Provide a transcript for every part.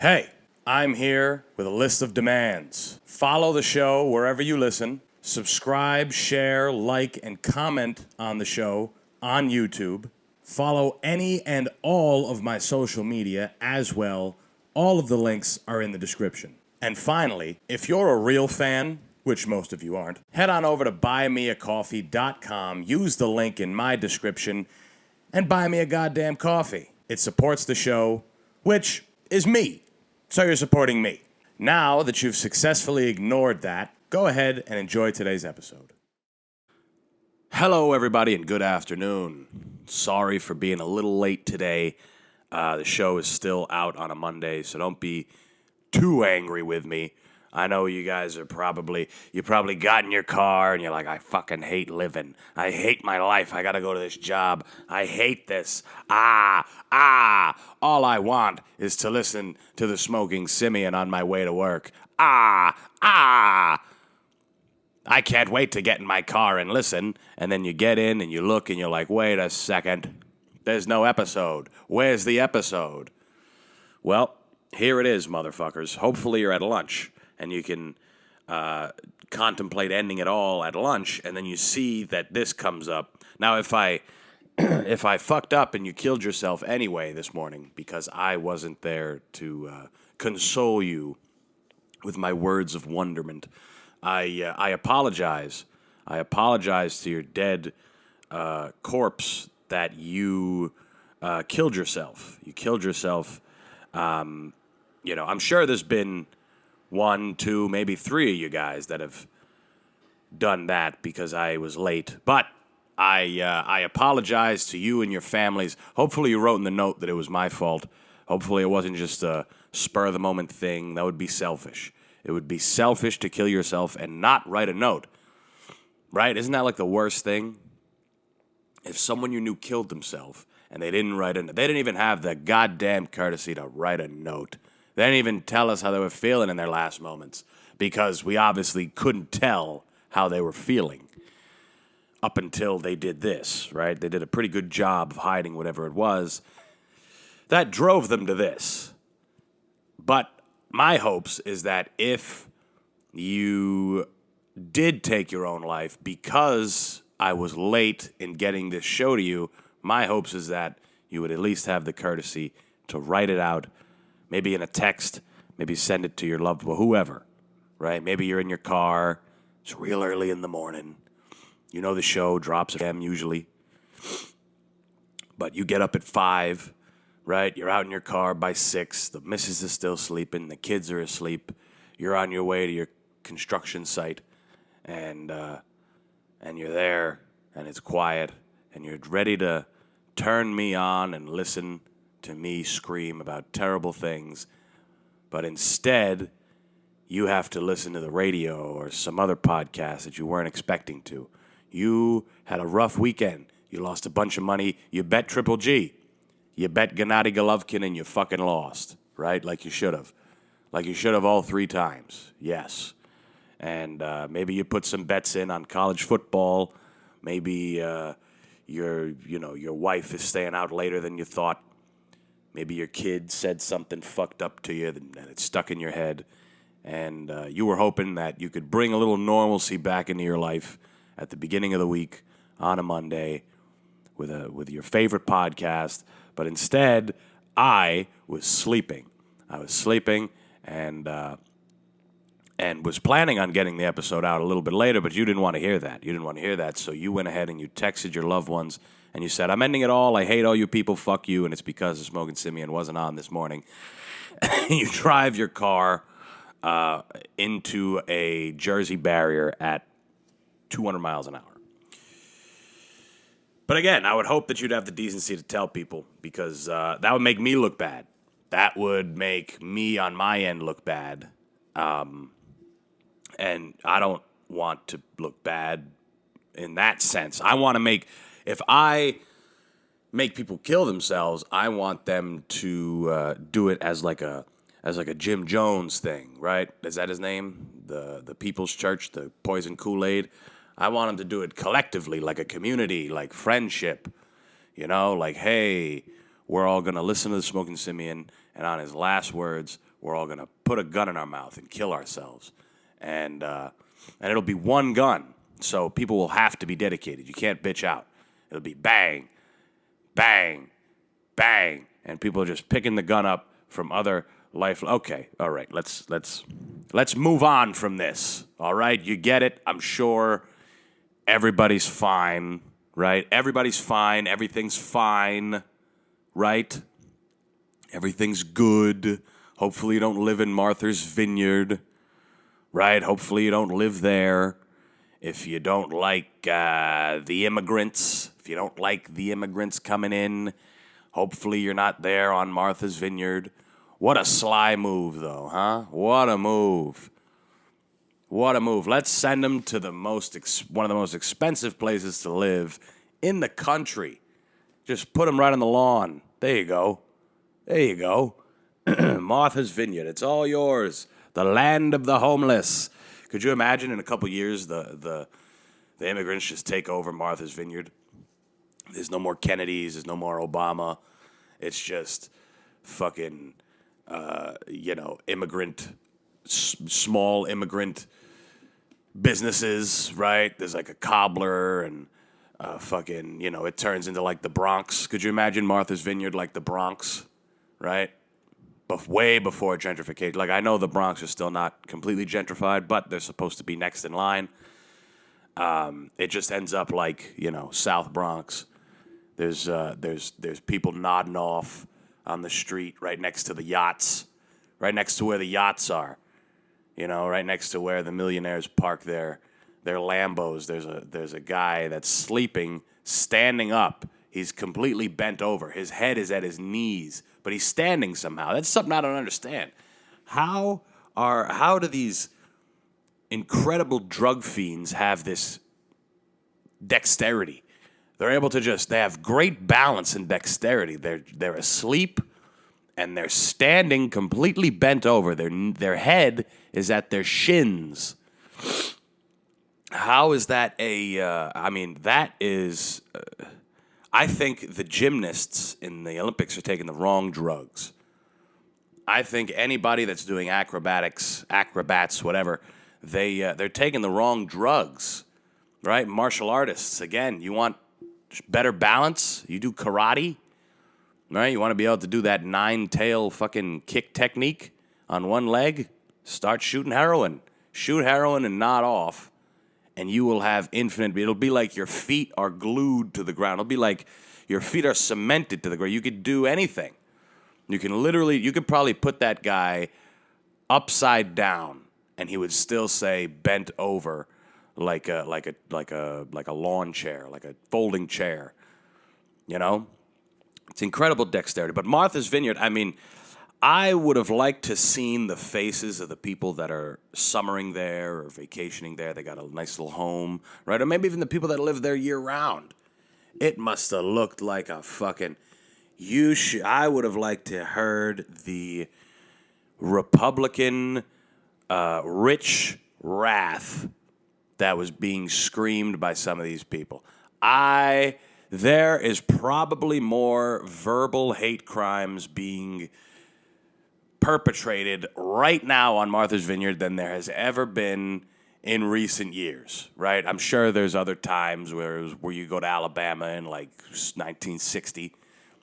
Hey, I'm here with a list of demands. Follow the show wherever you listen. Subscribe, share, like, and comment on the show on YouTube. Follow any and all of my social media as well. All of the links are in the description. And finally, if you're a real fan, which most of you aren't, head on over to buymeacoffee.com, use the link in my description, and buy me a goddamn coffee. It supports the show, which is me. So you're supporting me. Now that you've successfully ignored that, go ahead and enjoy today's episode. Hello, everybody, and good afternoon. Sorry for being a little late today. The show is still out on a Monday, so don't be too angry with me. I know you guys are you probably got in your car and you're like, I fucking hate living. I hate my life. I gotta go to this job. I hate this. All I want is to listen to the smoking Simian on my way to work. I can't wait to get in my car and listen. And then you get in and you look and you're like, wait a second. There's no episode. Where's the episode? Well, here it is, motherfuckers. Hopefully you're at lunch. And you can contemplate ending it all at lunch, and then you see that this comes up. Now, if I fucked up and you killed yourself anyway this morning because I wasn't there to console you with my words of wonderment, I apologize. I apologize to your dead corpse that you killed yourself. You killed yourself. I'm sure there's been 1, 2, maybe 3 of you guys that have done that because I was late. But I apologize to you and your families. Hopefully you wrote in the note that it was my fault. Hopefully it wasn't just a spur-of-the-moment thing. That would be selfish. It would be selfish to kill yourself and not write a note. Right? Isn't that like the worst thing? If someone you knew killed themselves and they didn't write a note, they didn't even have the goddamn courtesy to write a note. They didn't even tell us how they were feeling in their last moments because we obviously couldn't tell how they were feeling up until they did this, right? They did a pretty good job of hiding whatever it was that drove them to this. But my hopes is that if you did take your own life because I was late in getting this show to you, my hopes is that you would at least have the courtesy to write it out. Maybe in a text, maybe send it to your loved one, whoever, right? Maybe you're in your car, it's real early in the morning. You know the show drops at a.m. usually. But you get up at 5, right? You're out in your car by 6. The missus is still sleeping. The kids are asleep. You're on your way to your construction site. And you're there, and it's quiet. And you're ready to turn me on and listen to me scream about terrible things, but instead, you have to listen to the radio or some other podcast that you weren't expecting to. You had a rough weekend. You lost a bunch of money. You bet Triple G. You bet Gennady Golovkin and you fucking lost, right? Like you should have. Like you should have all 3 times. Yes. And maybe you put some bets in on college football. Maybe your wife is staying out later than you thought. Maybe your kid said something fucked up to you and it stuck in your head. And you were hoping that you could bring a little normalcy back into your life at the beginning of the week on a Monday with your favorite podcast. But instead, I was sleeping. I was sleeping and was planning on getting the episode out a little bit later, but you didn't want to hear that. You didn't want to hear that, so you went ahead and you texted your loved ones and you said, I'm ending it all. I hate all you people. Fuck you. And it's because the Smoking Simian wasn't on this morning. You drive your car into a Jersey barrier at 200 miles an hour. But again, I would hope that you'd have the decency to tell people because that would make me look bad. That would make me on my end look bad. And I don't want to look bad in that sense. I want to if I make people kill themselves, I want them to do it as like a Jim Jones thing, right? Is that his name? The People's Church, the Poison Kool-Aid. I want them to do it collectively, like a community, like friendship. Like, hey, we're all going to listen to the Smoking Simian, and on his last words, we're all going to put a gun in our mouth and kill ourselves. And it'll be one gun. So people will have to be dedicated. You can't bitch out. It'll be bang, bang, bang. And people are just picking the gun up from other life. Okay, all right, let's move on from this. All right, you get it. I'm sure everybody's fine, right? Everybody's fine. Everything's fine, right? Everything's good. Hopefully you don't live in Martha's Vineyard, right? Hopefully you don't live there. If you don't like the immigrants, if you don't like the immigrants coming in, hopefully you're not there on Martha's Vineyard. What a sly move, though, huh? What a move. What a move. Let's send them to the one of the most expensive places to live in the country. Just put them right on the lawn. There you go. There you go. Martha's Vineyard. It's all yours. The land of the homeless. Could you imagine in a couple years the immigrants just take over Martha's Vineyard? There's no more Kennedys. There's no more Obama. It's just fucking, small immigrant businesses, right? There's like a cobbler and it turns into like the Bronx. Could you imagine Martha's Vineyard like the Bronx, right? Way before gentrification. Like, I know the Bronx is still not completely gentrified, but they're supposed to be next in line. It just ends up like, South Bronx. There's people nodding off on the street right next to the yachts, right next to where the yachts are, right next to where the millionaires park their Lambos. There's a guy that's sleeping, standing up. He's completely bent over. His head is at his knees, but he's standing somehow. That's something I don't understand. How do these incredible drug fiends have this dexterity? They're able to they have great balance and dexterity. They're asleep and they're standing completely bent over. Their head is at their shins. How is that that is... I think the gymnasts in the Olympics are taking the wrong drugs. I think anybody that's doing acrobats, whatever, they're taking the wrong drugs, right? Martial artists, again, you want better balance, you do karate, right? You want to be able to do that 9-tail fucking kick technique on one leg, start shooting heroin. Shoot heroin and nod off. And you will have it'll be like your feet are glued to the ground. It'll be like your feet are cemented to the ground. You could do anything. You could probably put that guy upside down and he would still say bent over like a lawn chair, like a folding chair. It's incredible dexterity. But Martha's Vineyard, I would have liked to seen the faces of the people that are summering there or vacationing there. They got a nice little home, right? Or maybe even the people that live there year-round. It must have looked like a fucking... I would have liked to heard the Republican rich wrath that was being screamed by some of these people. There is probably more verbal hate crimes being perpetrated right now on Martha's Vineyard than there has ever been in recent years, right? I'm sure there's other times where you go to Alabama in like 1960.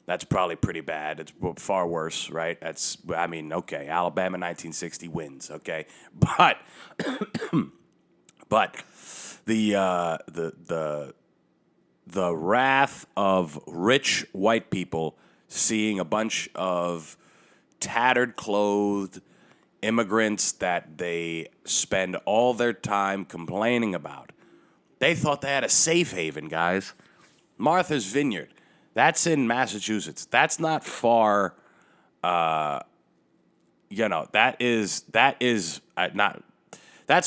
That's probably pretty bad. It's far worse, right? Okay, Alabama 1960 wins, okay? But the wrath of rich white people seeing a bunch of tattered clothed immigrants that they spend all their time complaining about. They thought they had a safe haven, guys. Martha's Vineyard. That's in Massachusetts. That's not far. That's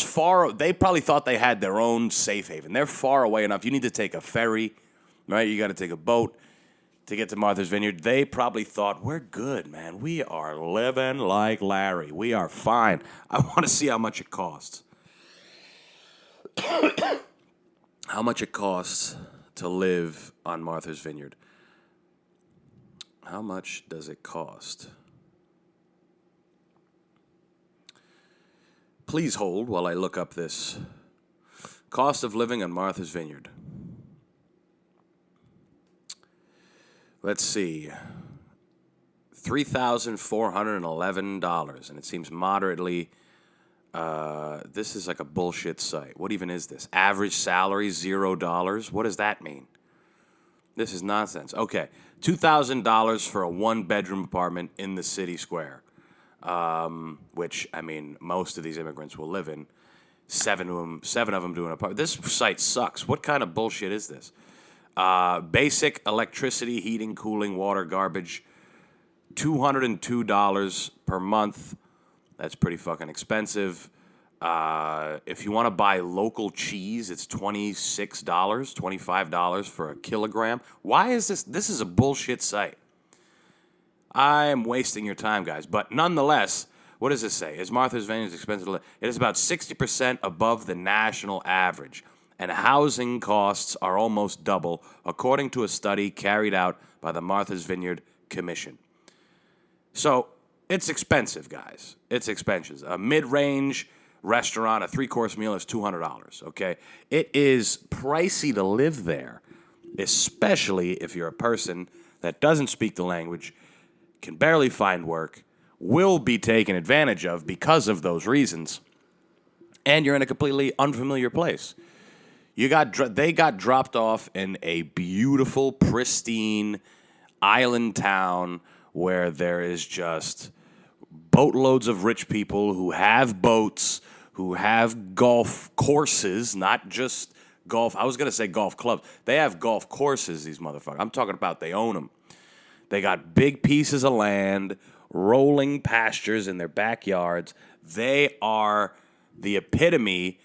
far. They probably thought they had their own safe haven. They're far away enough. You need to take a ferry, right? You got to take a boat to get to Martha's Vineyard. They probably thought, we're good, man. We are living like Larry. We are fine. I want to see how much it costs. How much it costs to live on Martha's Vineyard. How much does it cost? Please hold while I look up this cost of living on Martha's Vineyard. Let's see. $3,411, and it seems moderately. This is like a bullshit site. What even is this? Average salary $0. What does that mean? This is nonsense. Okay, $2,000 for a one-bedroom apartment in the city square, which I mean most of these immigrants will live in. Seven of them do an apartment. This site sucks. What kind of bullshit is this? Basic electricity, heating, cooling, water, garbage. $202 per month. That's pretty fucking expensive. If you want to buy local cheese, it's $26, $25 for a kilogram. Why is this? This is a bullshit site. I am wasting your time, guys. But nonetheless, what does this say? Is Martha's Vineyard expensive to live? It is about 60% above the national average, and housing costs are almost double, according to a study carried out by the Martha's Vineyard Commission. So it's expensive, guys. It's expensive. A mid-range restaurant, a three-course meal is $200, okay? It is pricey to live there, especially if you're a person that doesn't speak the language, can barely find work, will be taken advantage of because of those reasons, and you're in a completely unfamiliar place. They got dropped off in a beautiful, pristine island town where there is just boatloads of rich people who have boats, who have golf courses, not just golf. I was going to say golf clubs. They have golf courses, these motherfuckers. I'm talking about they own them. They got big pieces of land, rolling pastures in their backyards. They are the epitome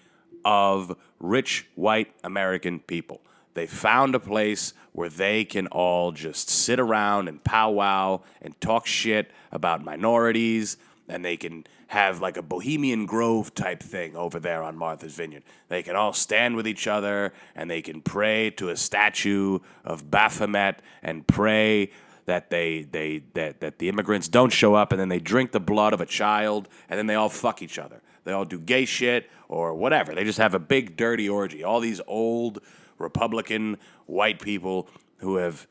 of rich white American people. They found a place where they can all just sit around and powwow and talk shit about minorities, and they can have like a Bohemian Grove type thing over there on Martha's Vineyard. They can all stand with each other, and they can pray to a statue of Baphomet and pray that that the immigrants don't show up, and then they drink the blood of a child, and then they all fuck each other. They all do gay shit or whatever. They just have a big dirty orgy. All these old Republican white people who have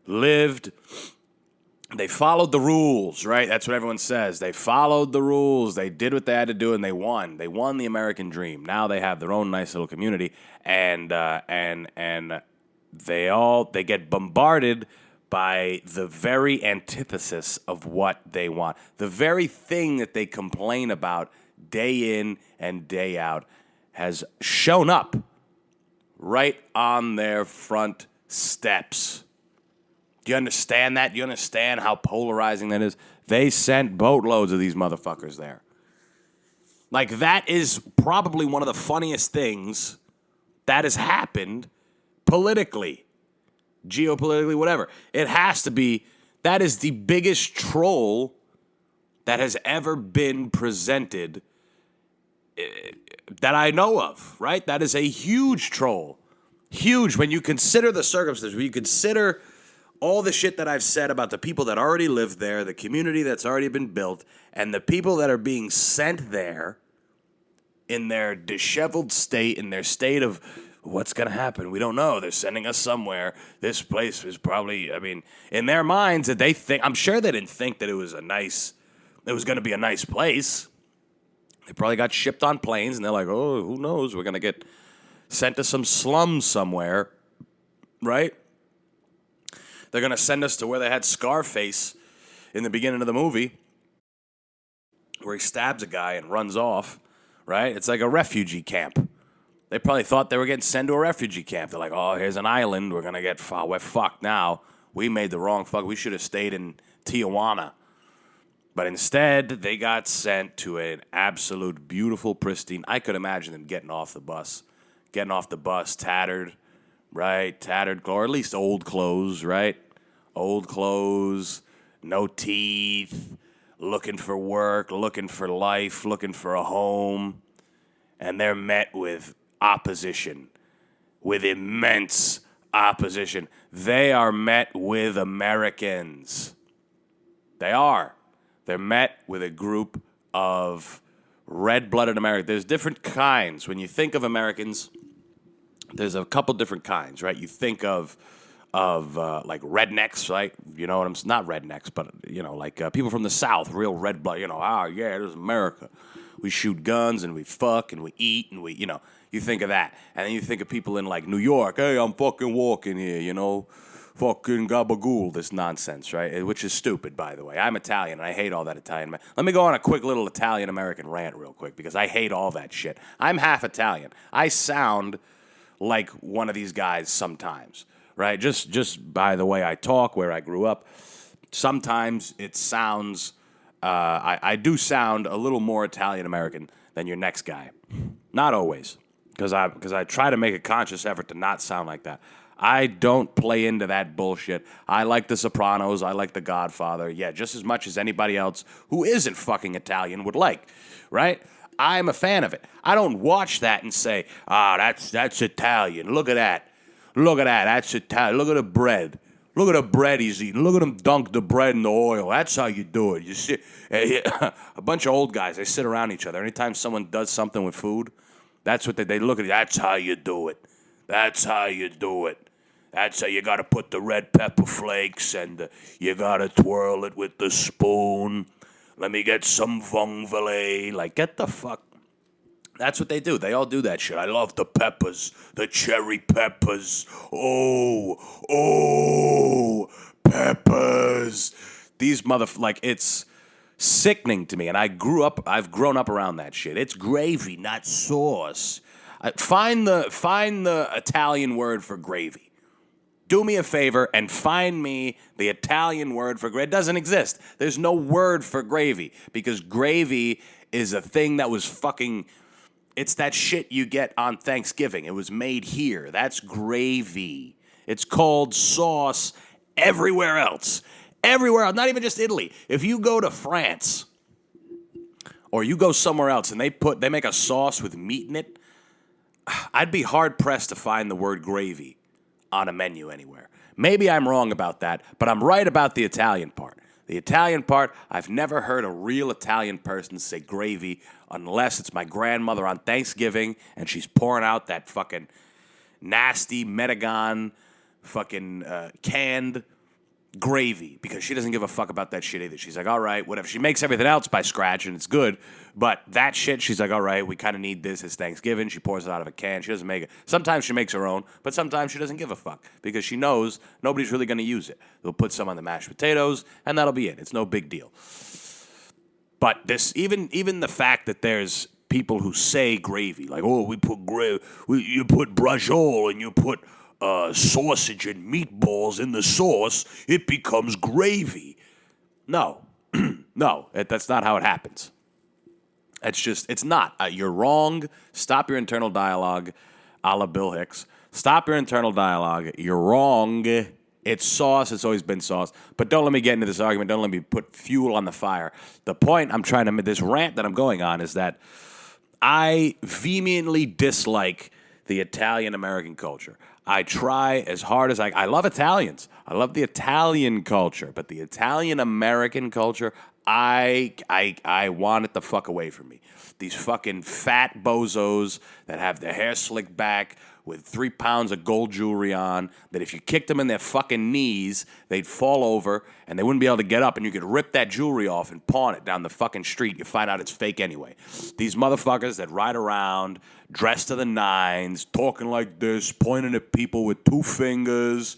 lived, they followed the rules, right? That's what everyone says. They followed the rules. They did what they had to do, and they won. They won the American dream. Now they have their own nice little community, and they get bombarded by the very antithesis of what they want. The very thing that they complain about day in and day out has shown up right on their front steps. Do you understand that? Do you understand how polarizing that is? They sent boatloads of these motherfuckers there. Like, that is probably one of the funniest things that has happened politically, geopolitically, whatever. It has to be. That is the biggest troll that has ever been presented that I know of, right? That is a huge troll. Huge when you consider the circumstances, when you consider all the shit that I've said about the people that already live there, the community that's already been built, and the people that are being sent there in their disheveled state, in their state of what's going to happen? We don't know. They're sending us somewhere. This place is probably, I mean, in their minds that they think, I'm sure they didn't think that it was going to be a nice place. They probably got shipped on planes, and they're like, oh, who knows? We're going to get sent to some slums somewhere, right? They're going to send us to where they had Scarface in the beginning of the movie, where he stabs a guy and runs off, right? It's like a refugee camp. They probably thought they were getting sent to a refugee camp. They're like, oh, here's an island. We're going to get we're fucked now. We made the wrong fuck. We should have stayed in Tijuana. But instead, they got sent to an absolute beautiful, pristine. I could imagine them getting off the bus, tattered, right? Tattered, or at least old clothes, right? Old clothes, no teeth, looking for work, looking for life, looking for a home. And they're met with opposition, with immense opposition. They are met with Americans. They are. They're met with a group of red-blooded American. There's different kinds. When you think of Americans, there's a couple different kinds, right? You think of like rednecks, right? You know what I'm not rednecks, but like people from the South, real red blood. Yeah, this is America. We shoot guns and we fuck and we eat and we, you think of that, and then you think of people in like New York. Hey, I'm fucking walking here, fucking gabagool, this nonsense, right? Which is stupid, by the way. I'm Italian, and I hate all that Italian. Let me go on a quick little Italian-American rant real quick, because I hate all that shit. I'm half Italian. I sound like one of these guys sometimes, right? Just by the way I talk, where I grew up, sometimes it sounds, I do sound a little more Italian-American than your next guy. Not always, because I try to make a conscious effort to not sound like that. I don't play into that bullshit. I like The Sopranos. I like The Godfather. Yeah, just as much as anybody else who isn't fucking Italian would like, right? I'm a fan of it. I don't watch that and say, that's Italian. Look at that. That's Italian. Look at the bread. Look at the bread he's eating. Look at him dunk the bread in the oil. That's how you do it. You see, a bunch of old guys, they sit around each other. Anytime someone does something with food, that's what they look at. That's how you do it. That's how you do it. That's how you got to put the red pepper flakes and you got to twirl it with the spoon. Let me get some vongole. Like, get the fuck. That's what they do. They all do that shit. I love the peppers, the cherry peppers. Oh, peppers. These it's sickening to me. And I've grown up around that shit. It's gravy, not sauce. Find the Italian word for gravy. Do me a favor and find me the Italian word for gravy. It doesn't exist. There's no word for gravy, because gravy is a thing that was fucking... It's that shit you get on Thanksgiving. It was made here. That's gravy. It's called sauce everywhere else. Everywhere else. Not even just Italy. If you go to France or you go somewhere else and they make a sauce with meat in it, I'd be hard-pressed to find the word gravy on a menu anywhere. Maybe I'm wrong about that, but I'm right about the Italian part. The Italian part, I've never heard a real Italian person say gravy unless it's my grandmother on Thanksgiving and she's pouring out that fucking nasty Medagon fucking canned gravy, because she doesn't give a fuck about that shit either. She's like, all right, whatever. She makes everything else by scratch and it's good, but that shit, she's like, all right, we kind of need this. It's Thanksgiving. She pours it out of a can. She doesn't make it. Sometimes she makes her own, but sometimes she doesn't give a fuck, because she knows nobody's really going to use it. They'll put some on the mashed potatoes and that'll be it. It's no big deal. But this, even the fact that there's people who say gravy, like, oh, we put you put braciole and you put sausage and meatballs in the sauce, it becomes gravy. No, no, that's not how it happens. It's not. You're wrong. Stop your internal dialogue, a la Bill Hicks. Stop your internal dialogue. You're wrong. It's sauce. It's always been sauce. But don't let me get into this argument. Don't let me put fuel on the fire. The point I'm trying to make, this rant that I'm going on, is that I vehemently dislike the Italian-American culture. I try as hard as I love Italians. I love the Italian culture, but the Italian-American culture, I want it the fuck away from me. These fucking fat bozos that have their hair slicked back with 3 pounds of gold jewelry on, that if you kicked them in their fucking knees, they'd fall over and they wouldn't be able to get up, and you could rip that jewelry off and pawn it down the fucking street. You find out it's fake anyway. These motherfuckers that ride around dressed to the nines, talking like this, pointing at people with 2 fingers.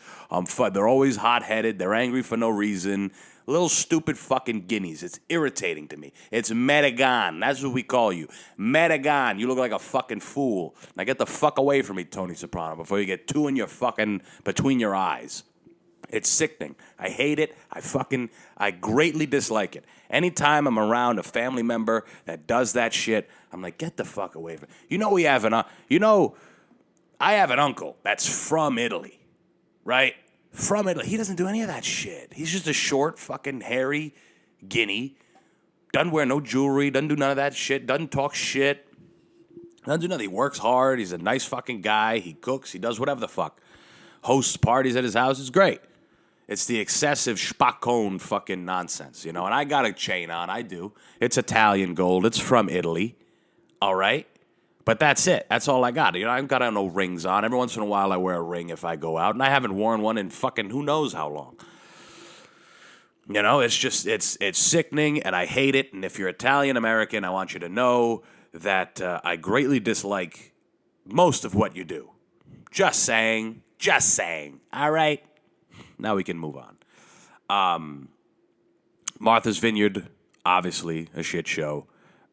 They're always hot-headed. They're angry for no reason. Little stupid fucking guineas. It's irritating to me. It's Medagon. That's what we call you. Medagon. You look like a fucking fool. Now get the fuck away from me, Tony Soprano, before you get 2 in your fucking, between your eyes. It's sickening. I hate it. I greatly dislike it. Anytime I'm around a family member that does that shit, I'm like, get the fuck away from me. I have an uncle that's from Italy, right? From Italy. He doesn't do any of that shit. He's just a short, fucking, hairy guinea. Doesn't wear no jewelry. Doesn't do none of that shit. Doesn't talk shit. Doesn't do nothing. He works hard. He's a nice fucking guy. He cooks. He does whatever the fuck. Hosts parties at his house. It's great. It's the excessive spaccone fucking nonsense, And I got a chain on. I do. It's Italian gold. It's from Italy. All right? But that's it. That's all I got. I've got no rings on. Every once in a while I wear a ring if I go out, and I haven't worn one in fucking who knows how long. It's just, it's sickening, and I hate it. And if you're Italian American, I want you to know that I greatly dislike most of what you do. Just saying. All right? Now we can move on. Martha's Vineyard, obviously a shit show.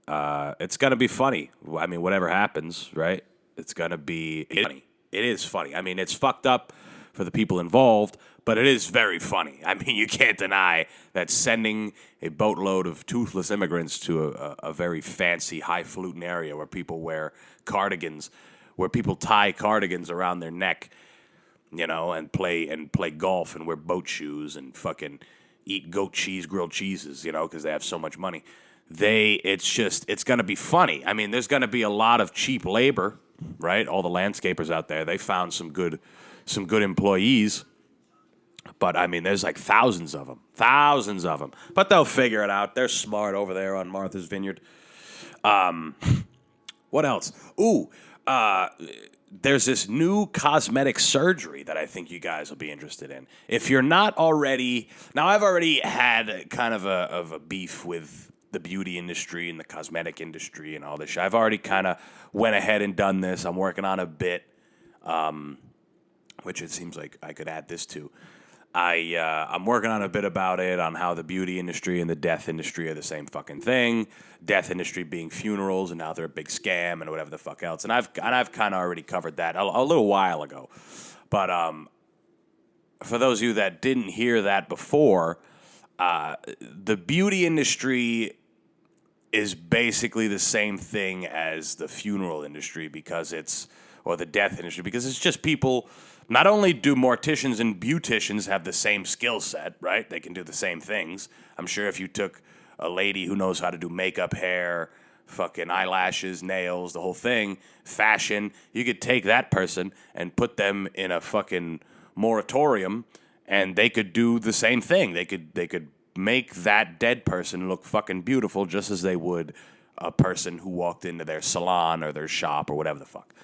It's going to be funny. I mean, whatever happens, right? It's going to be funny. It is funny. I mean, it's fucked up for the people involved, but it is very funny. I mean, you can't deny that sending a boatload of toothless immigrants to a very fancy, highfalutin area where people wear cardigans, where people tie cardigans around their neck, and play golf and wear boat shoes and fucking eat goat cheese, grilled cheeses, because they have so much money. It's going to be funny. I mean, there's going to be a lot of cheap labor, right? All the landscapers out there, they found some good employees. But, I mean, there's like thousands of them. But they'll figure it out. They're smart over there on Martha's Vineyard. What else? There's this new cosmetic surgery that I think you guys will be interested in. If you're not already... Now, I've already had kind of a beef with the beauty industry and the cosmetic industry and all this shit. I've already kind of went ahead and done this. I'm working on a bit, which it seems like I could add this to. I'm working on a bit about it, on how the beauty industry and the death industry are the same fucking thing. Death industry being funerals, and now they're a big scam and whatever the fuck else. And I've kind of already covered that a little while ago. But for those of you that didn't hear that before, the beauty industry is basically the same thing as the funeral industry or the death industry, because it's just people. Not only do morticians and beauticians have the same skill set, right? They can do the same things. I'm sure if you took a lady who knows how to do makeup, hair, fucking eyelashes, nails, the whole thing, fashion, you could take that person and put them in a fucking moratorium, and they could do the same thing. They could make that dead person look fucking beautiful just as they would a person who walked into their salon or their shop or whatever the fuck.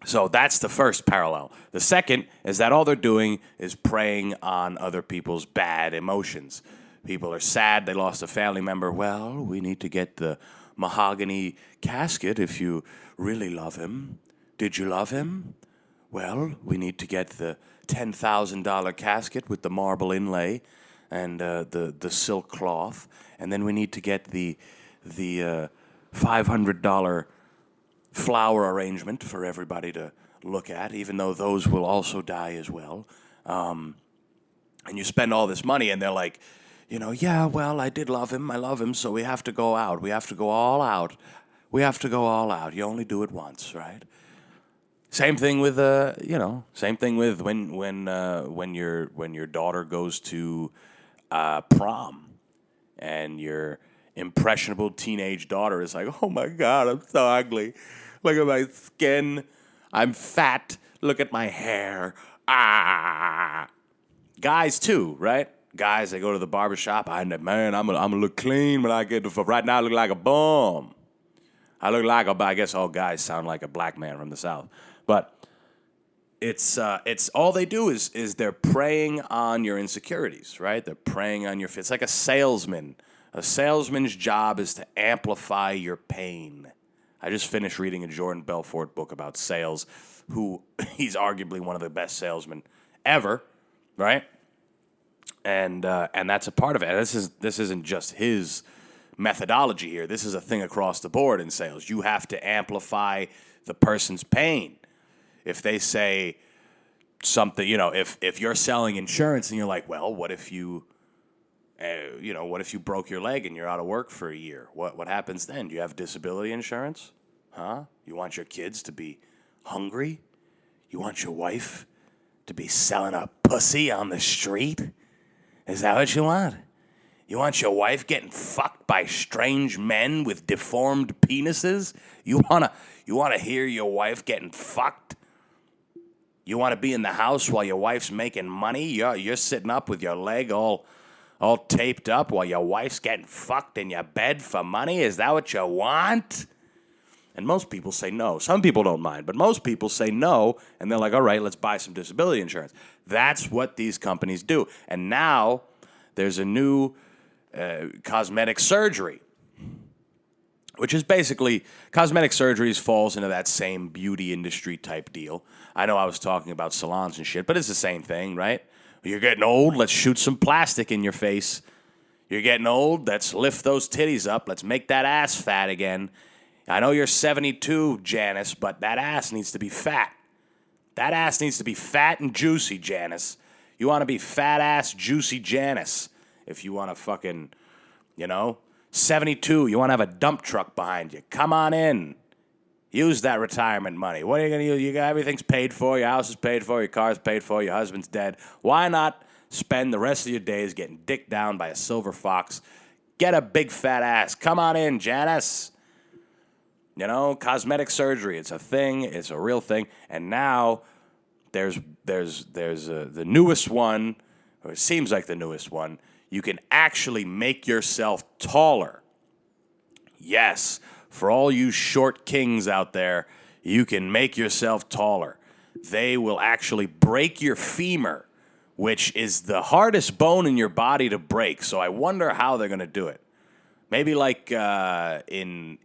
So that's the first parallel. The second is that all they're doing is preying on other people's bad emotions. People are sad, they lost a family member. Well, we need to get the mahogany casket if you really love him. Did you love him? Well, we need to get the $10,000 casket with the marble inlay and the silk cloth. And then we need to get the $500 flower arrangement for everybody to look at, even though those will also die as well. And you spend all this money, and they're like, yeah, well, I did love him. I love him, so we have to go out. We have to go all out. You only do it once, right? Same thing with when your daughter goes to prom, and your impressionable teenage daughter is like, oh my God, I'm so ugly. Look at my skin. I'm fat. Look at my hair. Guys too, right? Guys, they go to the barbershop. I'm gonna look clean when I get to. Right now, I look like a bum. I guess all guys sound like a black man from the South, but it's all they do is they're preying on your insecurities, right? They're preying on your. It's like a salesman. A salesman's job is to amplify your pain. I just finished reading a Jordan Belfort book about sales, he's arguably one of the best salesmen ever, right? And that's a part of it. This isn't just his methodology here. This is a thing across the board in sales. You have to amplify the person's pain. If they say something, if you're selling insurance and you're like, well, what if you broke your leg and you're out of work for a year? What happens then? Do you have disability insurance? Huh? You want your kids to be hungry? You want your wife to be selling a pussy on the street? Is that what you want? You want your wife getting fucked by strange men with deformed penises? You wanna hear your wife getting fucked? You want to be in the house while your wife's making money? You're sitting up with your leg all all taped up while your wife's getting fucked in your bed for money? Is that what you want? And most people say no. Some people don't mind, but most people say no, and they're like, all right, let's buy some disability insurance. That's what these companies do. And now there's a new cosmetic surgery, which is basically, cosmetic surgeries falls into that same beauty industry type deal. I know I was talking about salons and shit, but it's the same thing, right? You're getting old, let's shoot some plastic in your face. You're getting old, let's lift those titties up, let's make that ass fat again. I know you're 72, Janice, but that ass needs to be fat. That ass needs to be fat and juicy, Janice. You want to be fat ass, juicy Janice. If you want to fucking, 72, you want to have a dump truck behind you. Come on in. Use that retirement money. What are you going to use? You got everything's paid for. Your house is paid for. Your car's paid for. Your husband's dead. Why not spend the rest of your days getting dicked down by a silver fox? Get a big fat ass. Come on in, Janice. Cosmetic surgery. It's a thing. It's a real thing. And now there's the newest one, or it seems like the newest one. You can actually make yourself taller. Yes, for all you short kings out there, you can make yourself taller. They will actually break your femur, which is the hardest bone in your body to break. So I wonder how they're going to do it. Maybe like in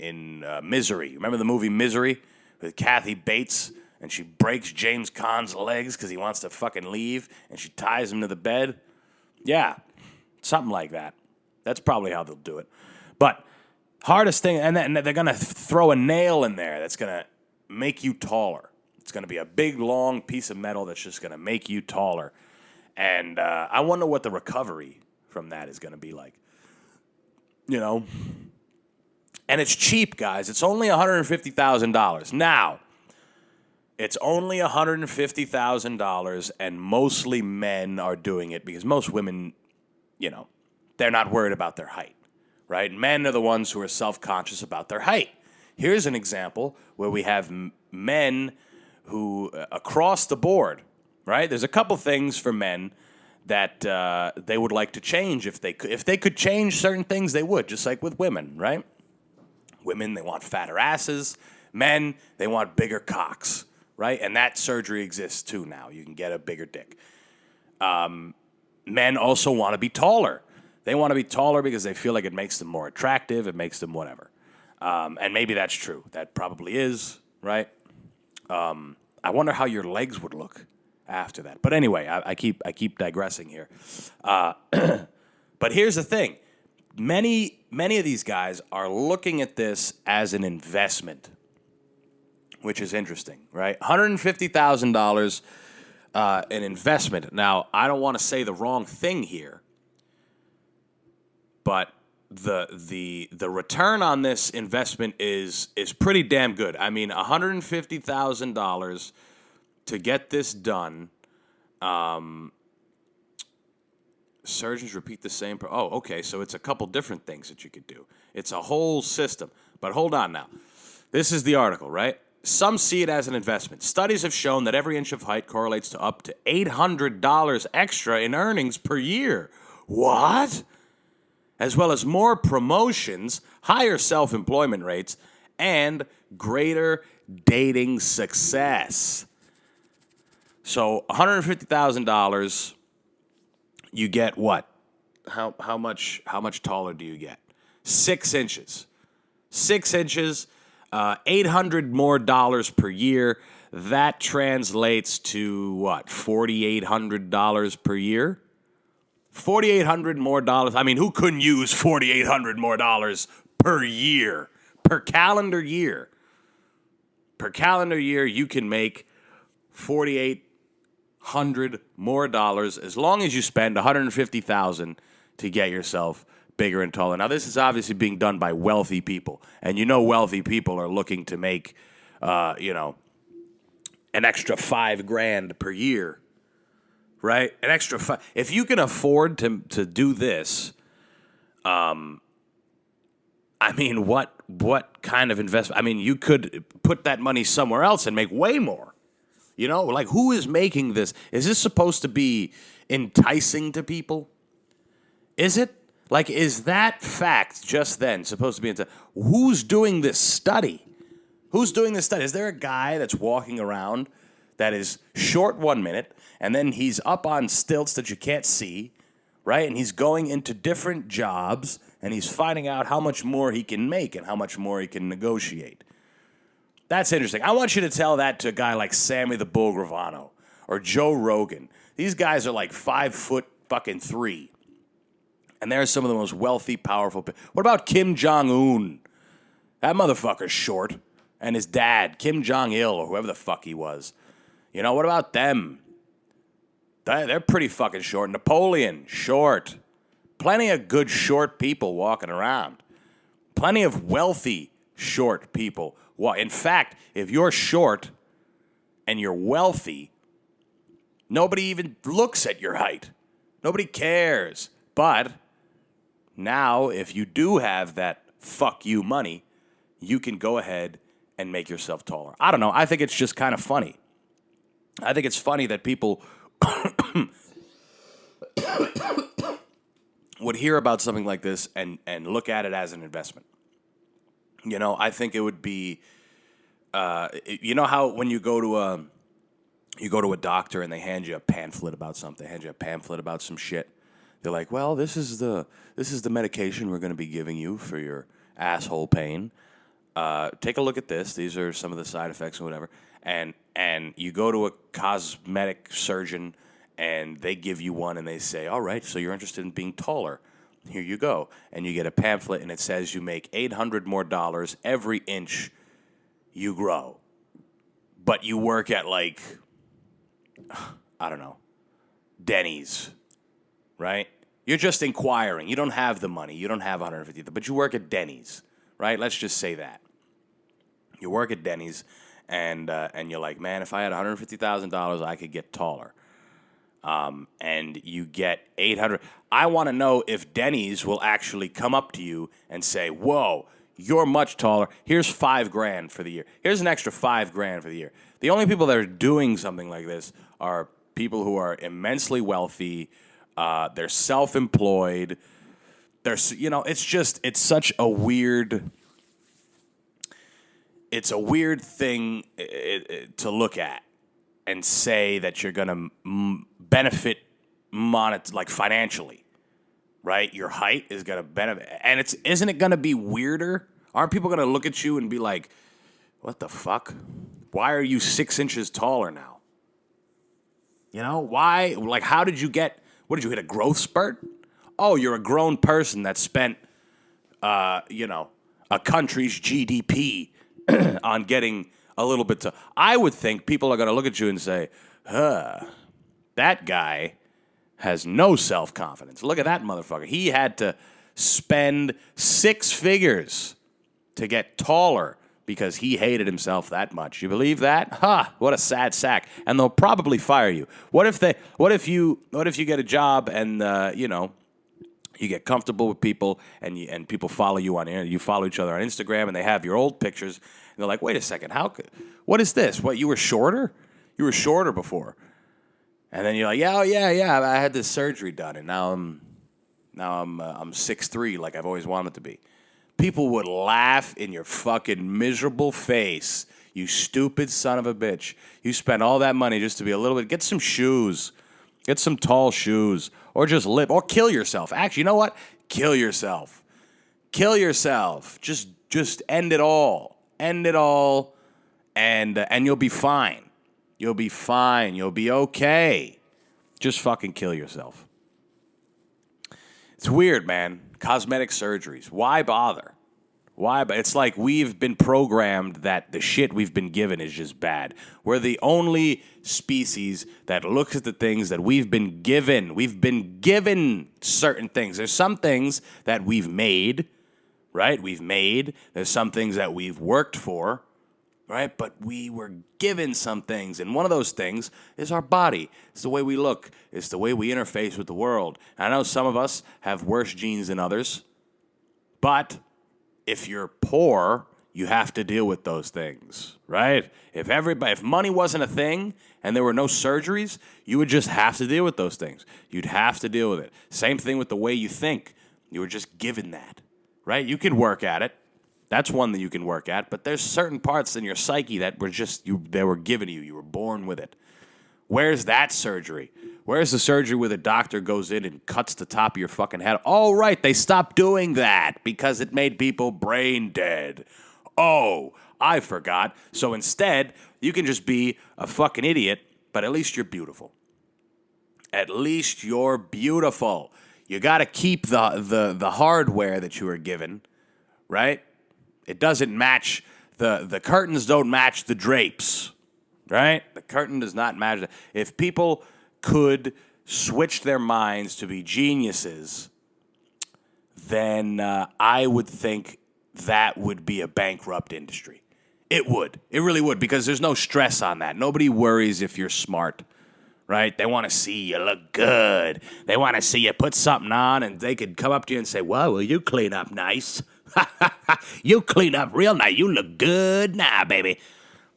Misery. Remember the movie Misery with Kathy Bates? And she breaks James Caan's legs because he wants to fucking leave. And she ties him to the bed. Yeah, something like that. That's probably how they'll do it. But hardest thing, and they're going to throw a nail in there that's going to make you taller. It's going to be a big, long piece of metal that's just going to make you taller. And I wonder what the recovery from that is going to be like. And it's cheap, guys. It's only $150,000. Now, it's only $150,000, and mostly men are doing it because most women, they're not worried about their height, right? Men are the ones who are self-conscious about their height. Here's an example where we have men who, across the board, right? There's a couple things for men that they would like to change if they could. If they could change certain things, they would, just like with women, right? Women, they want fatter asses. Men, they want bigger cocks, right? And that surgery exists too now. You can get a bigger dick. Men also want to be taller. They want to be taller because they feel like it makes them more attractive. It makes them whatever. And maybe that's true. That probably is, right? I wonder how your legs would look after that. But anyway, I keep digressing here. But here's the thing. Many of these guys are looking at this as an investment, which is interesting, right? $150,000 an investment. Now, I don't want to say the wrong thing here, but the return on this investment is pretty damn good. I mean, $150,000 to get this done. Surgeons repeat the same. Okay, so it's a couple different things that you could do. It's a whole system. But hold on now. This is the article, right? Some see it as an investment. Studies have shown that every inch of height correlates to up to $800 extra in earnings per year. What? As well as more promotions, higher self-employment rates, and greater dating success. So $150,000, you get what? How much taller do you get? 6 inches. 6 inches, $800 more per year. That translates to what? $4,800 per year? $4,800 more. I mean, who couldn't use $4,800 more per year? Per calendar year. Per calendar year, you can make $4,800 more as long as you spend $150,000 to get yourself bigger and taller. Now, this is obviously being done by wealthy people, and wealthy people are looking to make, an extra $5,000 per year, right? An extra if you can afford to do this, I mean, what kind of investment? I mean, you could put that money somewhere else and make way more. Like, who is making this? Is this supposed to be enticing to people? Is it? Like, is that fact just then supposed to be into... Who's doing this study? Who's doing this study? Is there a guy that's walking around that is short 1 minute, and then he's up on stilts that you can't see, right? And he's going into different jobs, and he's finding out how much more he can make and how much more he can negotiate. That's interesting. I want you to tell that to a guy like Sammy the Bull Gravano or Joe Rogan. These guys are like 5'3", and they're some of the most wealthy, powerful. What about Kim Jong-un? That motherfucker's short. And his dad, Kim Jong-il, or whoever the fuck he was. You know, what about them? They're pretty fucking short. Napoleon, short. Plenty of good short people walking around. Plenty of wealthy short people. Well, in fact, if you're short and you're wealthy, nobody even looks at your height. Nobody cares. But now, if you do have that fuck you money, you can go ahead and make yourself taller. I don't know. I think it's just kind of funny. I think it's funny that people would hear about something like this and look at it as an investment. You know, I think it would be, you know how when you go to a doctor and they hand you a pamphlet about something, about some shit. They're like, well, this is the medication we're going to be giving you for your asshole pain. Take a look at this. These are some of the side effects or whatever. And you go to a cosmetic surgeon and they give you one and they say, all right, so you're interested in being taller. Here you go. And you get a pamphlet and it says you make $800 more every inch you grow. But you work at like, I don't know, Denny's, right? You're just inquiring. You don't have the money. You don't have $150, but you work at Denny's, right? Let's just say that. You work at Denny's, and you're like, man, if I had $150,000, I could get taller. And you get 800. I want to know if Denny's will actually come up to you and say, whoa, you're much taller. Here's $5,000 for the year. Here's an extra $5,000 for the year. The only people that are doing something like this are people who are immensely wealthy. They're self-employed. It's such a weird. It's a weird thing to look at and say that you're going to benefit like financially, right? Your height is going to benefit. And isn't it going to be weirder? Aren't people going to look at you and be like, what the fuck? Why are you 6 inches taller now? You know, why? Like, how did you get, what did you hit, a growth spurt? Oh, you're a grown person that spent, a country's GDP on getting a little bit I would think people are going to look at you and say, that guy has no self-confidence. Look at that motherfucker. He had to spend 6 figures to get taller because he hated himself that much. You believe that? What a sad sack. And they'll probably fire you. What if you get a job and you get comfortable with people and people follow you you follow each other on Instagram and they have your old pictures and they're like, wait a second, what is this? What, you were shorter? You were shorter before. And then you're like, yeah, I had this surgery done and now I'm 6'3", like I've always wanted to be. People would laugh in your fucking miserable face. You stupid son of a bitch. You spent all that money just to be a little bit. Get some shoes. Get some tall shoes. Or just live. Or kill yourself. Actually, you know what? Kill yourself. Kill yourself. Just end it all. End it all. And you'll be fine. You'll be fine. You'll be okay. Just fucking kill yourself. It's weird, man. Cosmetic surgeries. Why bother? It's like we've been programmed that the shit we've been given is just bad. We're the only species that looks at the things that we've been given. We've been given certain things. There's some things that we've made, right? There's some things that we've worked for, right? But we were given some things. And one of those things is our body. It's the way we look. It's the way we interface with the world. And I know some of us have worse genes than others, but if you're poor, you have to deal with those things, right? If money wasn't a thing and there were no surgeries, you would just have to deal with those things. You'd have to deal with it. Same thing with the way you think. You were just given that, right? You can work at it. That's one that you can work at, but there's certain parts in your psyche that were they were given to you. You were born with it. Where's that surgery? Where's the surgery where the doctor goes in and cuts the top of your fucking head? Oh, right, they stopped doing that because it made people brain dead. Oh, I forgot. So instead, you can just be a fucking idiot, but at least you're beautiful. At least you're beautiful. You got to keep the hardware that you were given, right? It doesn't match, the curtains don't match the drapes, right? The curtain does not match. If people could switch their minds to be geniuses, then I would think that would be a bankrupt industry. It would. It really would, because there's no stress on that. Nobody worries if you're smart, right? They want to see you look good. They want to see you put something on, and they could come up to you and say, "Well, will you clean up nice? You clean up real nice. You look good now, baby."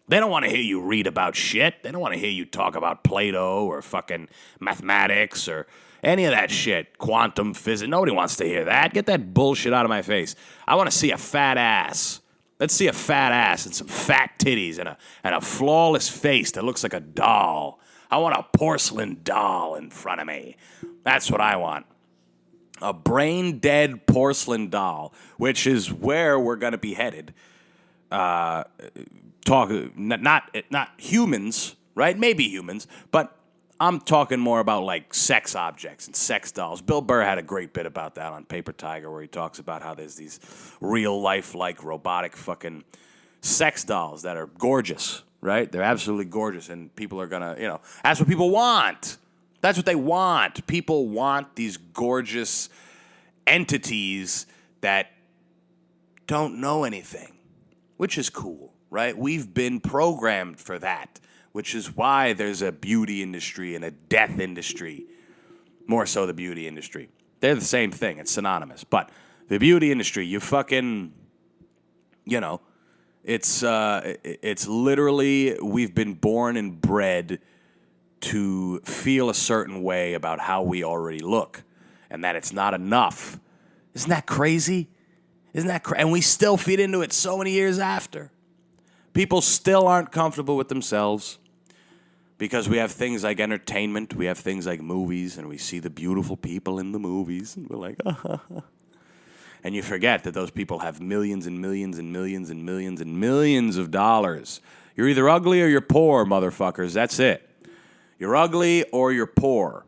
They don't want to hear you read about shit. They don't want to hear you talk about Plato or fucking mathematics or any of that shit. Quantum physics. Nobody wants to hear that. Get that bullshit out of my face. I want to see a fat ass. Let's see a fat ass and some fat titties and a flawless face that looks like a doll. I want a porcelain doll in front of me. That's what I want. A brain-dead porcelain doll, which is where we're going to be headed. Not humans, right? Maybe humans, but I'm talking more about like sex objects and sex dolls. Bill Burr had a great bit about that on Paper Tiger, where he talks about how there's these real life, like robotic fucking sex dolls that are gorgeous, right? They're absolutely gorgeous, and people are gonna, that's what people want. That's what they want. People want these gorgeous entities that don't know anything, which is cool, right? We've been programmed for that, which is why there's a beauty industry and a death industry. More so the beauty industry. They're the same thing. It's synonymous. But the beauty industry, you fucking, it's literally, we've been born and bred to feel a certain way about how we already look, and that it's not enough. Isn't that crazy? And we still feed into it so many years after. People still aren't comfortable with themselves because we have things like entertainment, we have things like movies, and we see the beautiful people in the movies, and we're like, And you forget that those people have millions and millions and millions and millions and millions of dollars. You're either ugly or you're poor, motherfuckers. That's it. You're ugly or you're poor.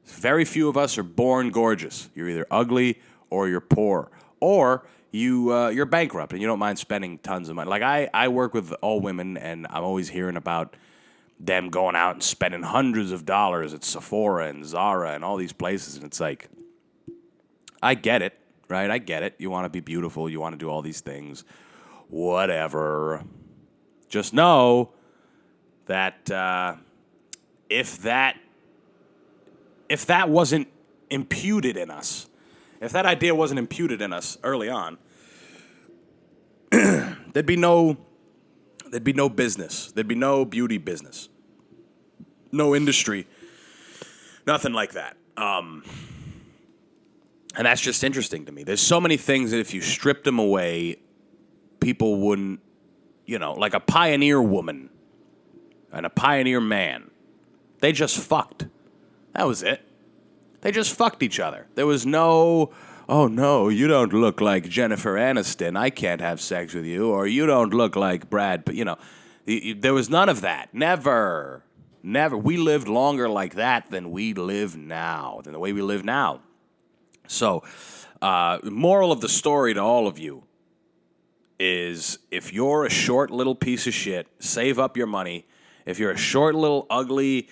Very few of us are born gorgeous. You're either ugly or you're poor. Or you're bankrupt and you don't mind spending tons of money. Like I work with all women, and I'm always hearing about them going out and spending hundreds of dollars at Sephora and Zara and all these places. And it's like, I get it, right? I get it. You want to be beautiful. You want to do all these things. Whatever. Just know that if that wasn't imputed in us, if that idea wasn't imputed in us early on, there'd be no business. There'd be no beauty business. No industry. Nothing like that. And that's just interesting to me. There's so many things that if you stripped them away, people wouldn't, like a pioneer woman and a pioneer man. They just fucked. That was it. They just fucked each other. There was no, "Oh, no, you don't look like Jennifer Aniston. I can't have sex with you." Or, "You don't look like Brad." But, there was none of that. Never. Never. We lived longer like that than we live now, than the way we live now. So, moral of the story to all of you is, if you're a short little piece of shit, save up your money. If you're a short little ugly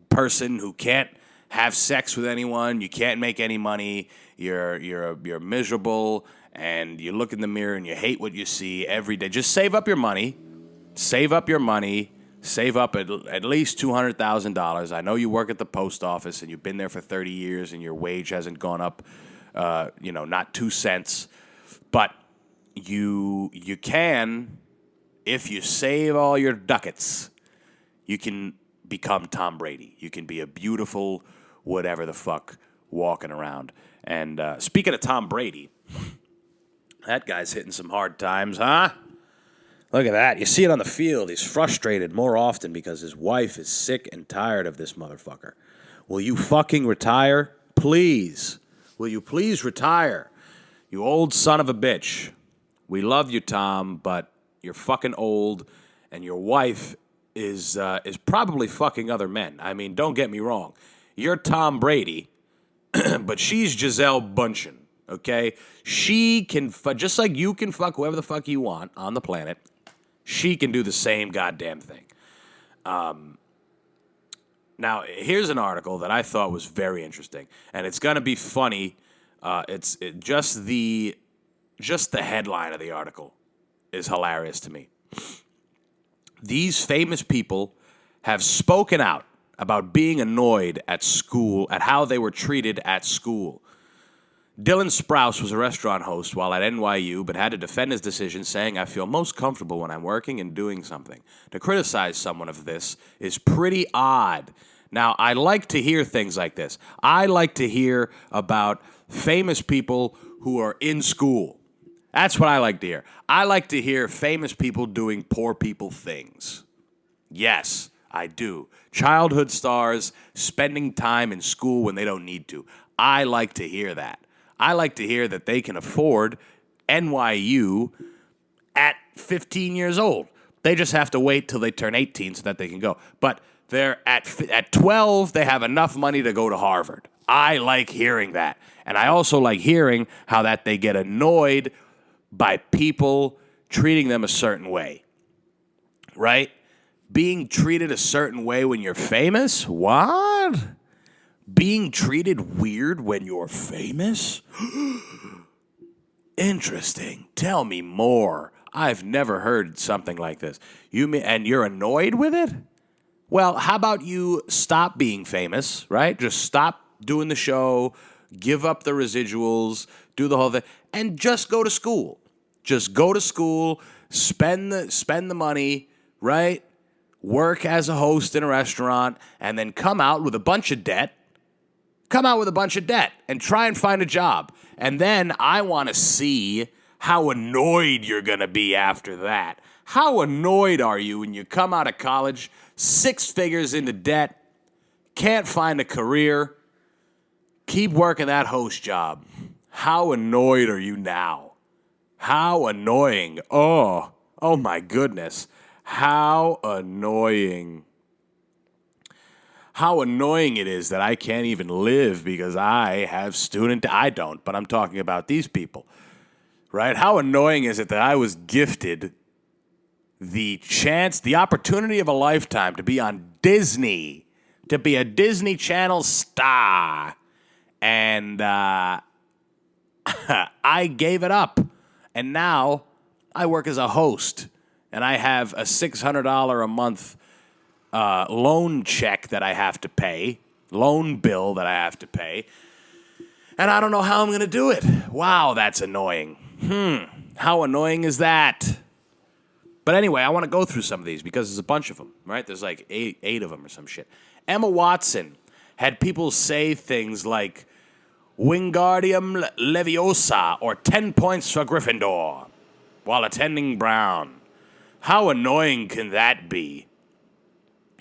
person who can't have sex with anyone, you can't make any money, you're miserable, and you look in the mirror and you hate what you see every day, just save up your money. Save up your money. Save up at least $200,000. I know you work at the post office and you've been there for 30 years and your wage hasn't gone up, not 2 cents. But you can, if you save all your ducats, you can become Tom Brady. You can be a beautiful whatever the fuck walking around. And speaking of Tom Brady, that guy's hitting some hard times, huh? Look at that. You see it on the field. He's frustrated more often because his wife is sick and tired of this motherfucker. Will you fucking retire? Please. Will you please retire? You old son of a bitch. We love you, Tom, but you're fucking old, and your wife is probably fucking other men. I mean, don't get me wrong. You're Tom Brady, but she's Gisele Bündchen, okay? She can, just like you can fuck whoever the fuck you want on the planet, she can do the same goddamn thing. Now, here's an article that I thought was very interesting, and it's going to be funny. Just the headline of the article is hilarious to me. These famous people have spoken out about being annoyed at school, at how they were treated at school. Dylan Sprouse was a restaurant host while at NYU, but had to defend his decision, saying, "I feel most comfortable when I'm working and doing something. To criticize someone of this is pretty odd." Now, I like to hear things like this. I like to hear about famous people who are in school. That's what I like to hear. I like to hear famous people doing poor people things. Yes, I do. Childhood stars spending time in school when they don't need to. I like to hear that. I like to hear that they can afford NYU at 15 years old. They just have to wait till they turn 18 so that they can go. But they're at 12, they have enough money to go to Harvard. I like hearing that. And I also like hearing how that they get annoyed by people treating them a certain way. Right? Being treated a certain way when you're famous? What? Being treated weird when you're famous? Interesting. Tell me more. I've never heard something like this. And you're annoyed with it? Well, how about you stop being famous, right? Just stop doing the show, give up the residuals, do the whole thing, and just go to school. Just go to school, spend the money, right? Work as a host in a restaurant, and then come out with a bunch of debt. Come out with a bunch of debt and try and find a job. And then I want to see how annoyed you're going to be after that. How annoyed are you when you come out of college, 6 figures into debt, can't find a career, keep working that host job? How annoyed are you now? How annoying. Oh my goodness. How annoying. How annoying it is that I can't even live because I have I don't, but I'm talking about these people, right? How annoying is it that I was gifted the opportunity of a lifetime to be on Disney, to be a Disney Channel star, and I gave it up, and now I work as a host, and I have a $600 a month loan check that I have to pay, loan bill that I have to pay, and I don't know how I'm going to do it. Wow, that's annoying. How annoying is that? But anyway, I want to go through some of these because there's a bunch of them, right? There's like eight of them or some shit. Emma Watson had people say things like Wingardium Leviosa or 10 points for Gryffindor while attending Brown. How annoying can that be?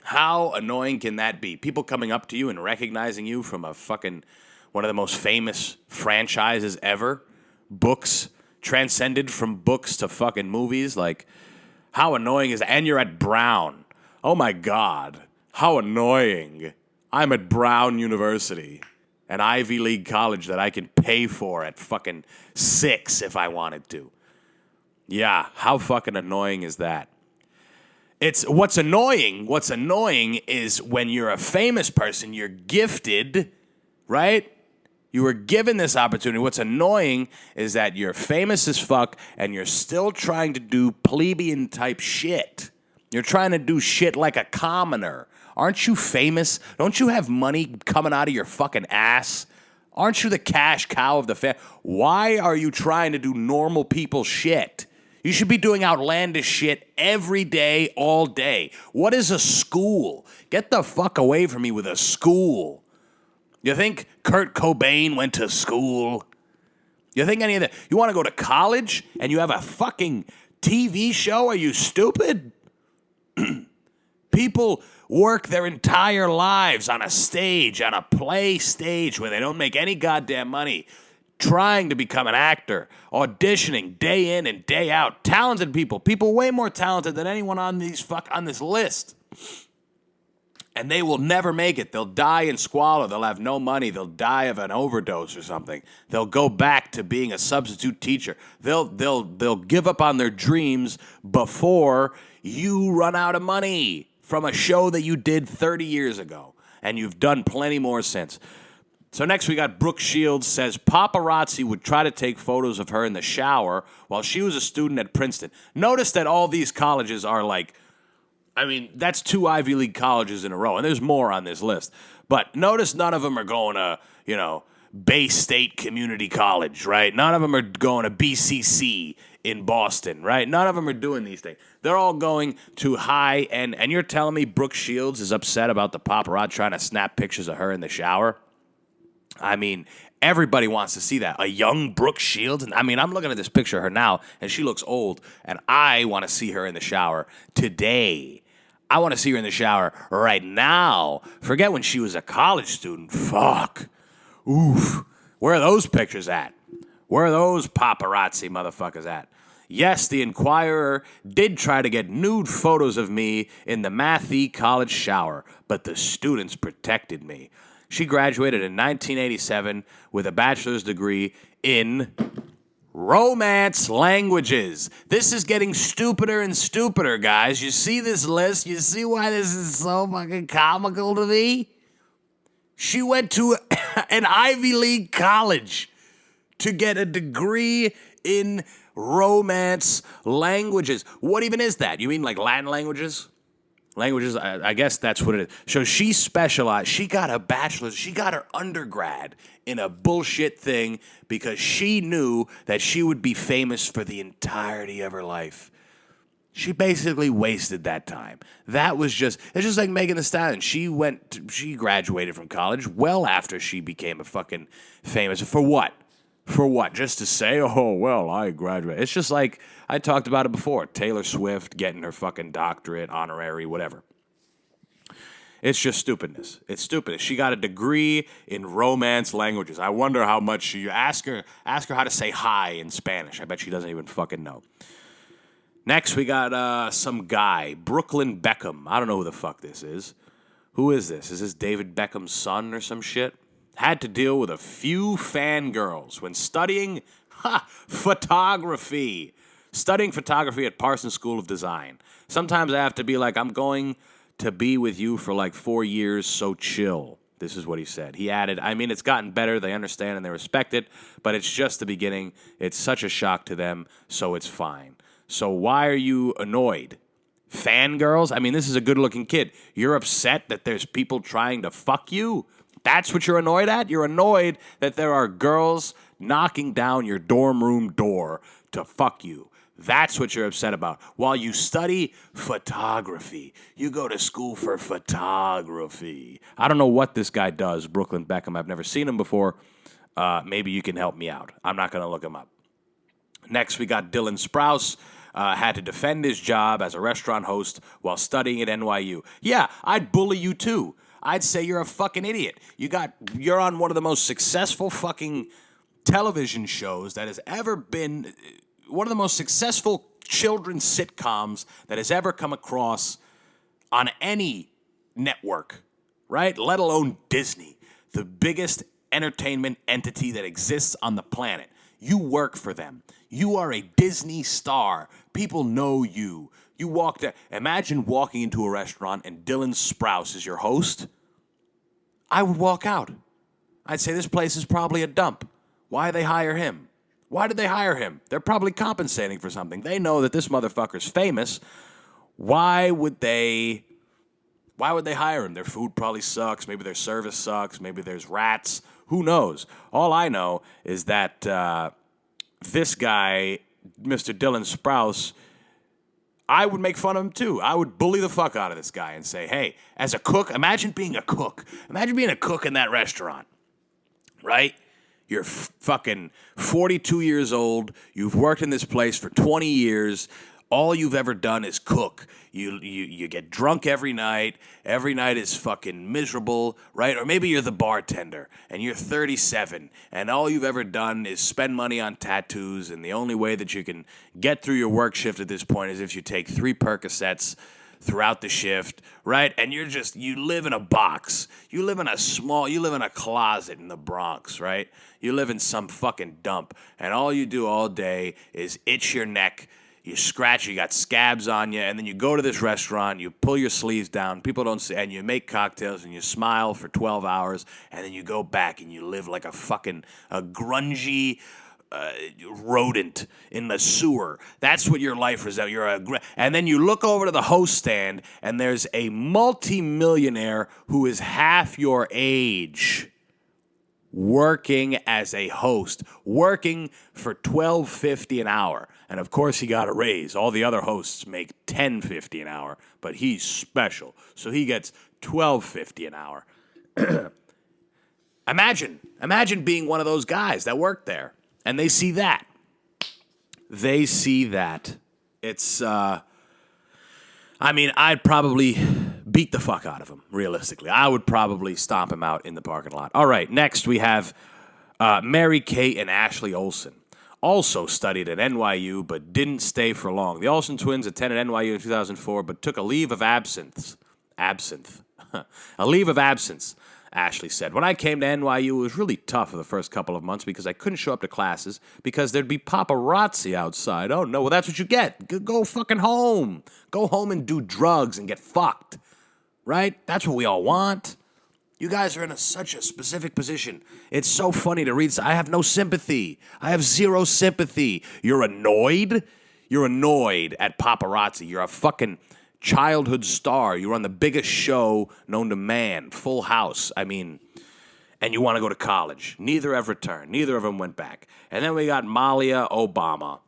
How annoying can that be? People coming up to you and recognizing you from a fucking one of the most famous franchises ever. Books, transcended from books to fucking movies. Like, how annoying is that? And you're at Brown. Oh my God. How annoying. I'm at Brown University, an Ivy League college that I can pay for at fucking 6 if I wanted to. Yeah, how fucking annoying is that? It's what's annoying is when you're a famous person, you're gifted, right? You were given this opportunity. What's annoying is that you're famous as fuck and you're still trying to do plebeian type shit. You're trying to do shit like a commoner. Aren't you famous? Don't you have money coming out of your fucking ass Aren't you the cash cow of the family? Why are you trying to do normal people shit? You should be doing outlandish shit every day, all day. What is a school? Get the fuck away from me with a school. You think Kurt Cobain went to school? You think any of that? You want to go to college and you have a fucking TV show? Are you stupid? People work their entire lives on a stage, on a play stage where they don't make any goddamn money, trying to become an actor, auditioning day in and day out. Talented people way more talented than anyone on this list. And they will never make it. They'll die in squalor. They'll have no money. They'll die of an overdose or something. They'll go back to being a substitute teacher. They'll give up on their dreams before you run out of money from a show that you did 30 years ago. And you've done plenty more since. So next we got Brooke Shields says paparazzi would try to take photos of her in the shower while she was a student at Princeton. Notice that all these colleges are like, I mean, that's 2 Ivy League colleges in a row, and there's more on this list. But notice none of them are going to, Bay State Community College, right? None of them are going to BCC in Boston, right? None of them are doing these things. They're all going to high end. And you're telling me Brooke Shields is upset about the paparazzi trying to snap pictures of her in the shower? I mean, everybody wants to see that. A young Brooke Shields. I mean, I'm looking at this picture of her now, and she looks old. And I want to see her in the shower today. I want to see her in the shower right now. Forget when she was a college student. Fuck. Oof. Where are those pictures at? Where are those paparazzi motherfuckers at? Yes, the Inquirer did try to get nude photos of me in the Matthee College shower, but the students protected me. She graduated in 1987 with a bachelor's degree in Romance languages. This is getting stupider and stupider, guys. You see this list? You see why this is so fucking comical to me? She went to an Ivy League college to get a degree in romance languages. What even is that? You mean like Latin languages? Languages, I guess that's what it is. So she specialized. She got a bachelor's. She got her undergrad in a bullshit thing because she knew that she would be famous for the entirety of her life. She basically wasted that time. It's just like Megan Thee Stallion. She graduated from college well after she became a fucking famous. For what? For what? Just to say, oh, well, I graduated. It's just like, I talked about it before. Taylor Swift getting her fucking doctorate, honorary, whatever. It's just stupidness. It's stupidness. She got a degree in romance languages. I wonder how much you ask her how to say hi in Spanish. I bet she doesn't even fucking know. Next, we got some guy, Brooklyn Beckham. I don't know who the fuck this is. Who is this? Is this David Beckham's son or some shit? Had to deal with a few fangirls when studying photography. Studying photography at Parsons School of Design. Sometimes I have to be like, I'm going to be with you for like 4 years, so chill. This is what he said. He added, I mean, it's gotten better. They understand and they respect it, but it's just the beginning. It's such a shock to them, so it's fine. So why are you annoyed? Fangirls? I mean, this is a good-looking kid. You're upset that there's people trying to fuck you? That's what you're annoyed at? You're annoyed that there are girls knocking down your dorm room door to fuck you. That's what you're upset about. While you study photography. You go to school for photography. I don't know what this guy does, Brooklyn Beckham. I've never seen him before. Maybe you can help me out. I'm not going to look him up. Next, we got Dylan Sprouse. Had to defend his job as a restaurant host while studying at NYU. Yeah, I'd bully you too. I'd say you're a fucking idiot. You're on one of the most successful fucking television shows that has ever been, one of the most successful children's sitcoms that has ever come across on any network, right? Let alone Disney, the biggest entertainment entity that exists on the planet. You work for them. You are a Disney star. People know you. You walk there. Imagine walking into a restaurant and Dylan Sprouse is your host. I would walk out. I'd say this place is probably a dump. Why did they hire him? Why did they hire him? They're probably compensating for something. They know that this motherfucker's famous. Why would they hire him? Their food probably sucks. Maybe their service sucks. Maybe there's rats. Who knows? All I know is that this guy, Mr. Dylan Sprouse, I would make fun of him too. I would bully the fuck out of this guy and say, hey, as a cook, imagine being a cook. Imagine being a cook in that restaurant, right? You're fucking 42 years old. You've worked in this place for 20 years. All you've ever done is cook. You get drunk every night. Every night is fucking miserable, right? Or maybe you're the bartender and you're 37 and all you've ever done is spend money on tattoos, and the only way that you can get through your work shift at this point is if you take 3 Percocets throughout the shift, right? And you live in a box. You live in a closet in the Bronx, right? You live in some fucking dump, and all you do all day is itch your neck. You scratch, you got scabs on you, and then you go to this restaurant, you pull your sleeves down, people don't see, and you make cocktails, and you smile for 12 hours, and then you go back and you live like a grungy rodent in the sewer. That's what your life is. And then you look over to the host stand, and there's a multi-millionaire who is half your age, working as a host, working for $12.50 an hour. And of course he got a raise. All the other hosts make $10.50 an hour, but he's special. So he gets $12.50 an hour. Imagine being one of those guys that work there and they see that. It's I'd probably beat the fuck out of him, realistically. I would probably stomp him out in the parking lot. All right, next we have Mary Kate and Ashley Olsen. Also studied at NYU, but didn't stay for long. The Olsen twins attended NYU in 2004, but took a leave of absence. A leave of absence, Ashley said. When I came to NYU, it was really tough for the first couple of months because I couldn't show up to classes because there'd be paparazzi outside. Oh, no, well, that's what you get. Go fucking home. Go home and do drugs and get fucked. Right? That's what we all want. You guys are in such a specific position. It's so funny to read. I have no sympathy. I have zero sympathy. You're annoyed? You're annoyed at paparazzi. You're a fucking childhood star. You're on the biggest show known to man, Full House. And you want to go to college. Neither have returned. Neither of them went back. And then we got Malia Obama.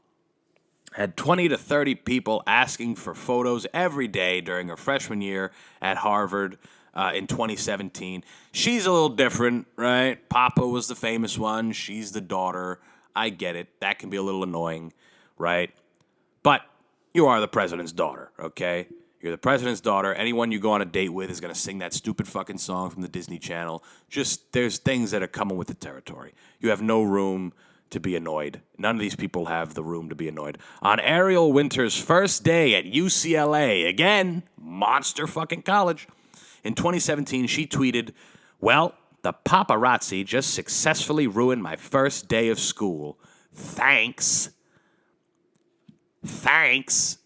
Had 20 to 30 people asking for photos every day during her freshman year at Harvard in 2017. She's a little different, right? Papa was the famous one. She's the daughter. I get it. That can be a little annoying, right? But you are the president's daughter, okay? You're the president's daughter. Anyone you go on a date with is going to sing that stupid fucking song from the Disney Channel. There's things that are coming with the territory. You have no room to be annoyed. None of these people have the room to be annoyed. On Ariel Winter's first day at UCLA, again, monster fucking college, in 2017, she tweeted, well, the paparazzi just successfully ruined my first day of school. Thanks.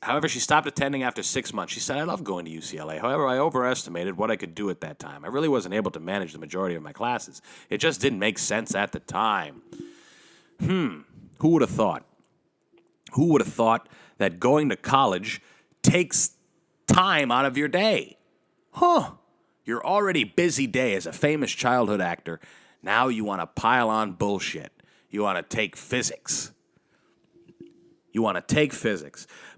However, she stopped attending after 6 months. She said, I love going to UCLA. However, I overestimated what I could do at that time. I really wasn't able to manage the majority of my classes. It just didn't make sense at the time. Who would have thought? Who would have thought that going to college takes time out of your day? Your already busy day as a famous childhood actor. Now you want to pile on bullshit. You want to take physics.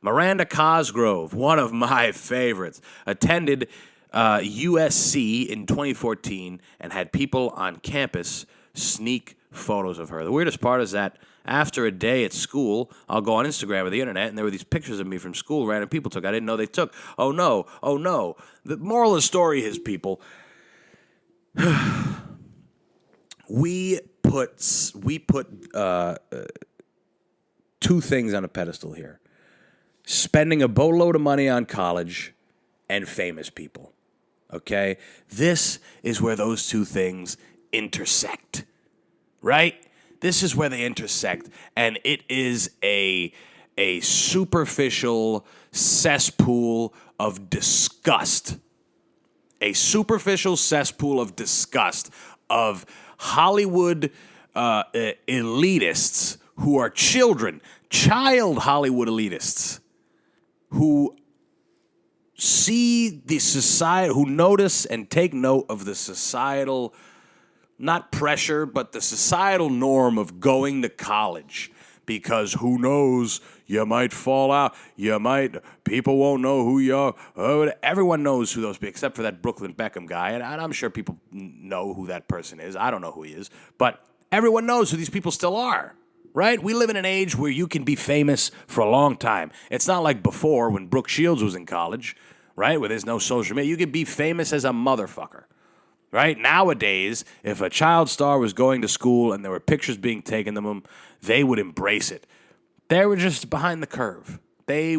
Miranda Cosgrove, one of my favorites, attended USC in 2014 and had people on campus sneak photos of her. The weirdest part is that after a day at school, I'll go on Instagram or the internet, and there were these pictures of me from school random people took. I didn't know they took. Oh, no. The moral of the story is, people, we put two things on a pedestal here. Spending a boatload of money on college and famous people. Okay? This is where those two things intersect. Right? This is where they intersect, and it is a superficial cesspool of disgust. A superficial cesspool of disgust of Hollywood elitists who are child Hollywood elitists who see the society, who notice and take note of the societal not pressure, but the societal norm of going to college. Because who knows, you might fall out. People won't know who you are. Everyone knows who those people, except for that Brooklyn Beckham guy. And I'm sure people know who that person is. I don't know who he is. But everyone knows who these people still are, right? We live in an age where you can be famous for a long time. It's not like before when Brooke Shields was in college, right, where there's no social media. You could be famous as a motherfucker. Right? Nowadays, if a child star was going to school and there were pictures being taken of them, they would embrace it. They were just behind the curve. They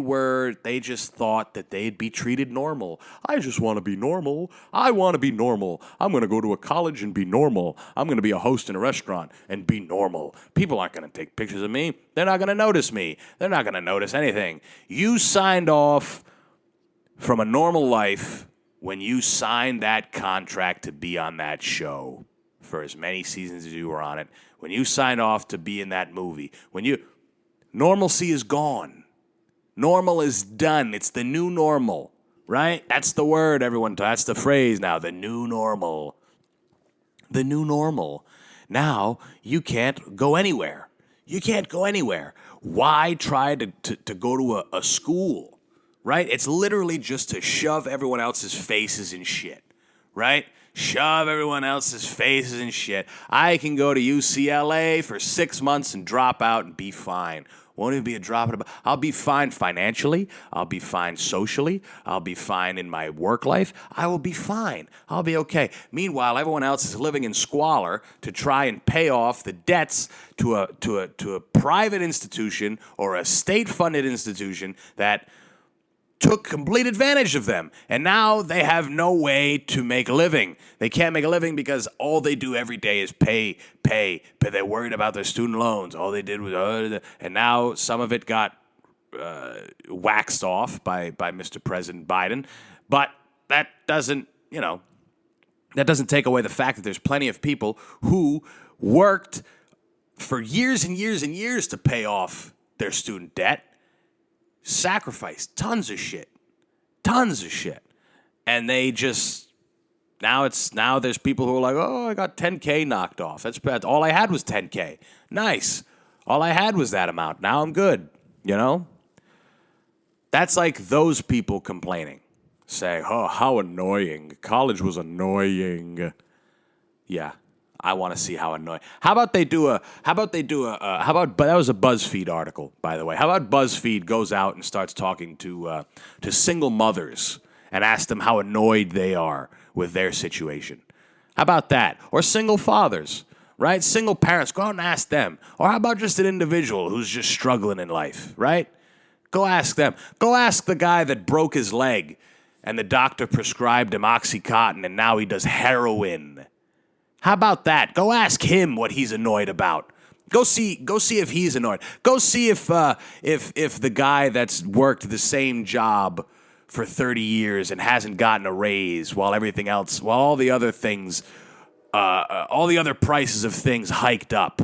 just thought that they'd be treated normal. I just want to be normal. I want to be normal. I'm going to go to a college and be normal. I'm going to be a host in a restaurant and be normal. People aren't going to take pictures of me. They're not going to notice me. They're not going to notice anything. You signed off from a normal life when you signed that contract to be on that show for as many seasons as you were on it, when you signed off to be in that movie, normalcy is gone. Normal is done. It's the new normal, right? That's the word, everyone. That's the phrase now, the new normal. The new normal. Now, you can't go anywhere. You can't go anywhere. Why try to go to a school? Right? It's literally just to shove everyone else's faces in shit. Right? Shove everyone else's faces in shit. I can go to UCLA for 6 months and drop out and be fine. Won't even be a drop. I'll be fine financially. I'll be fine socially. I'll be fine in my work life. I will be fine. I'll be okay. Meanwhile, everyone else is living in squalor to try and pay off the debts to a private institution or a state-funded institution that took complete advantage of them. And now they have no way to make a living. They can't make a living because all they do every day is pay. They're worried about their student loans. All they did was, and now some of it got waxed off by Mr. President Biden. But that doesn't take away the fact that there's plenty of people who worked for years and years and years to pay off their student debt. Sacrificed tons of shit, and they just now there's people who are like, oh, I got 10K knocked off. That's bad. All I had was 10K. Nice. All I had was that amount. Now I'm good. That's like those people complaining, saying, oh, how annoying. College was annoying. Yeah. I want to see how annoying. How about that was a BuzzFeed article, by the way. How about BuzzFeed goes out and starts talking to single mothers and asks them how annoyed they are with their situation? How about that? Or single fathers, right? Single parents, go out and ask them. Or how about just an individual who's just struggling in life, right? Go ask them. Go ask the guy that broke his leg and the doctor prescribed him OxyContin and now he does heroin. How about that? Go ask him what he's annoyed about. Go see if he's annoyed. Go see if the guy that's worked the same job for 30 years and hasn't gotten a raise while all the other things, all the other prices of things hiked up.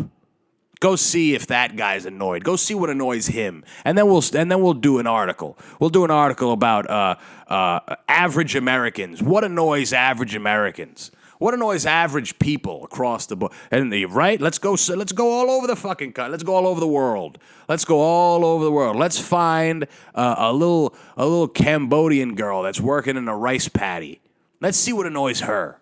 Go see if that guy's annoyed. Go see what annoys him, and then we'll do an article. We'll do an article about average Americans. What annoys average Americans? What annoys average people across the board? And right? Let's go all over the fucking country. Let's go all over the world. Let's go all over the world. Let's find a little Cambodian girl that's working in a rice paddy. Let's see what annoys her.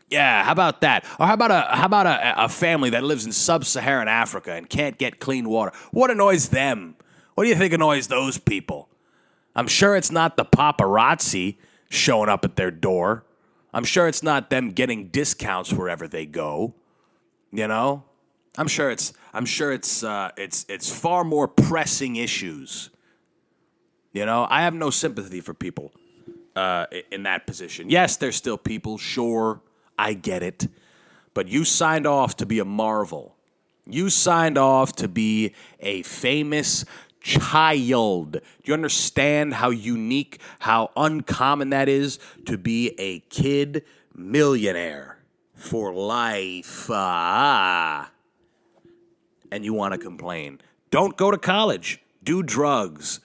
Yeah, how about that? Or how about a family that lives in sub-Saharan Africa and can't get clean water? What annoys them? What do you think annoys those people? I'm sure it's not the paparazzi showing up at their door. I'm sure it's not them getting discounts wherever they go. I'm sure it's far more pressing issues. I have no sympathy for people in that position. Yes, there's still people. Sure, I get it, but you signed off to be a marvel. You signed off to be a famous child. Do you understand how unique, how uncommon that is to be a kid millionaire for life? And you want to complain. Don't go to college. Do drugs.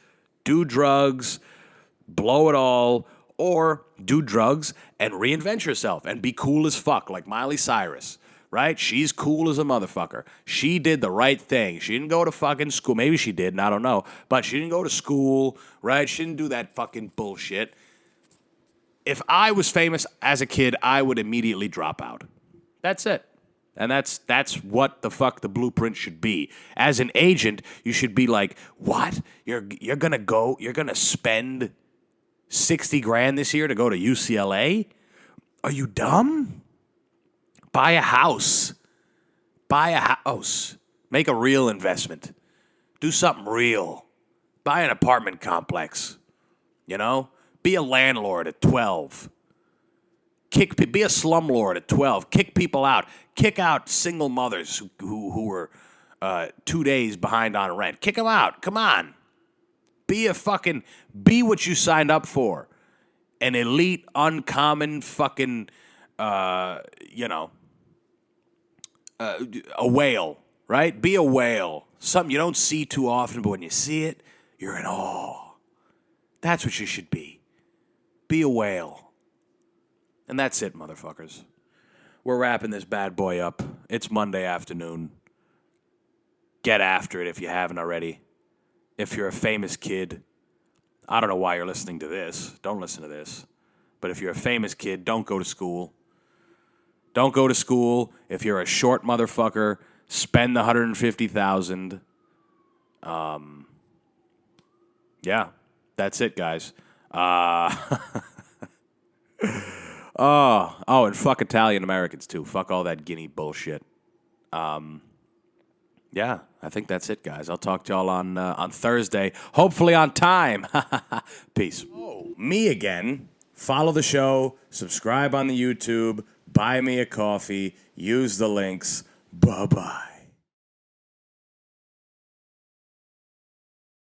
Blow it all. or do drugs and reinvent yourself and be cool as fuck, like Miley Cyrus, right? She's cool as a motherfucker. She did the right thing. She didn't go to fucking school. Maybe she did, and I don't know. But she didn't go to school, right? She didn't do that fucking bullshit. If I was famous as a kid, I would immediately drop out. That's it. And that's what the fuck the blueprint should be. As an agent, you should be like, what? You're gonna spend 60 grand this year to go to UCLA? Are you dumb? Buy a house. Make a real investment. Do something real. Buy an apartment complex. You know? Be a landlord at 12. Be a slumlord at 12. Kick people out. Kick out single mothers who were 2 days behind on rent. Kick them out. Come on. Be what you signed up for. An elite, uncommon fucking, a whale, right? Be a whale. Something you don't see too often, but when you see it, you're in awe. That's what you should be. Be a whale. And that's it, motherfuckers. We're wrapping this bad boy up. It's Monday afternoon. Get after it if you haven't already. If you're a famous kid, I don't know why you're listening to this. Don't listen to this. But if you're a famous kid, don't go to school. Don't go to school. If you're a short motherfucker, spend the $150,000. Yeah, that's it, guys. Oh, and fuck Italian Americans too. Fuck all that Guinea bullshit. Yeah, I think that's it, guys. I'll talk to y'all on Thursday, hopefully on time. Peace. Oh, me again. Follow the show, subscribe on the YouTube, buy me a coffee, use the links. Bye-bye.